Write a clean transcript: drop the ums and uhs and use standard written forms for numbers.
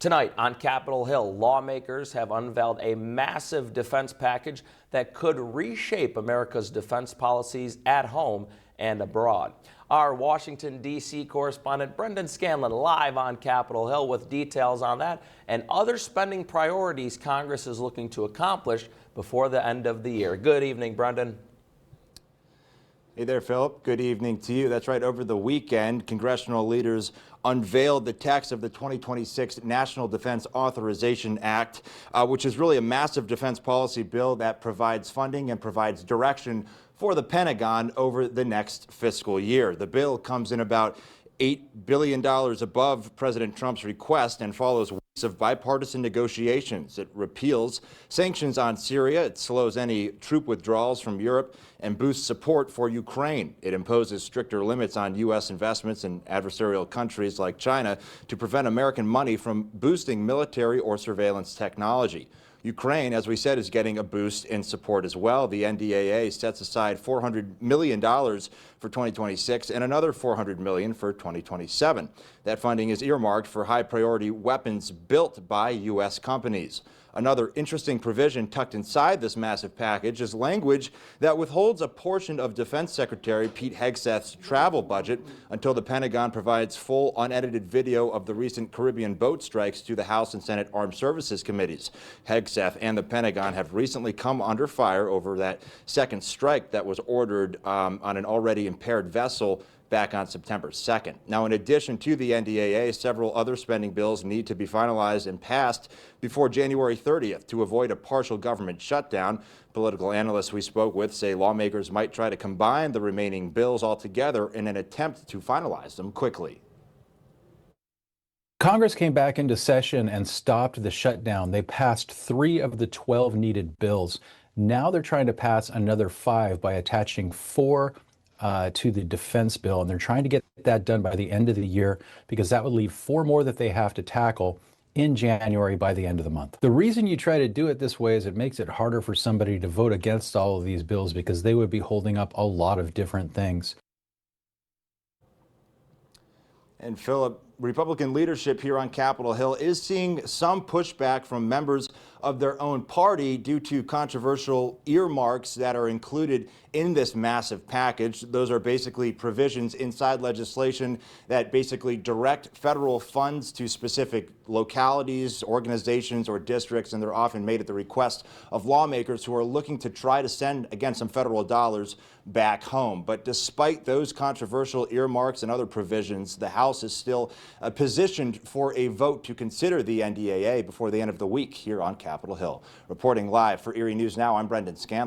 Tonight on Capitol Hill, lawmakers have unveiled a massive defense package that could reshape America's defense policies at home and abroad. Our Washington, D.C. correspondent Brendan Scanlon live on Capitol Hill with details on that and other spending priorities Congress is looking to accomplish before the end of the year. Good evening, Brendan. Hey there, Philip. Good evening to you. That's right. Over the weekend, congressional leaders unveiled the text of the 2026 National Defense Authorization Act, which is really a massive defense policy bill that provides funding and provides direction for the Pentagon over the next fiscal year. The bill comes in about $8 billion above President Trump's request and follows weeks of bipartisan negotiations. It repeals sanctions on Syria, it slows any troop withdrawals from Europe, and boosts support for Ukraine. It imposes stricter limits on U.S. investments in adversarial countries like China to prevent American money from boosting military or surveillance technology. Ukraine, as we said, is getting a boost in support as well. The NDAA sets aside $400 million for 2026 and another $400 million for 2027. That funding is earmarked for high-priority weapons built by U.S. companies. Another interesting provision tucked inside this massive package is language that withholds a portion of Defense Secretary Pete Hegseth's travel budget until the Pentagon provides full unedited video of the recent Caribbean boat strikes to the House and Senate Armed Services Committees. Hegseth and the Pentagon have recently come under fire over that second strike that was ordered on an already impaired vessel back on September 2nd. Now, in addition to the NDAA, several other spending bills need to be finalized and passed before January 30th to avoid a partial government shutdown. Political analysts we spoke with say lawmakers might try to combine the remaining bills altogether in an attempt to finalize them quickly. Congress came back into session and stopped the shutdown. They passed 3 of the 12 needed bills. Now they're trying to pass another 5 by attaching 4 to the defense bill, and they're trying to get that done by the end of the year because that would leave 4 more that they have to tackle in January by the end of the month. The reason you try to do it this way is it makes it harder for somebody to vote against all of these bills because they would be holding up a lot of different things. And Philip, Republican leadership here on Capitol Hill is seeing some pushback from members of their own party due to controversial earmarks that are included in this massive package. Those are basically provisions inside legislation that basically direct federal funds to specific localities, organizations, or districts, and they're often made at the request of lawmakers who are looking to try to send, again, some federal dollars back home. But despite those controversial earmarks and other provisions, the House is still positioned for a vote to consider the NDAA before the end of the week here on Capitol Hill. Reporting live for Erie News Now, I'm Brendan Scanlon.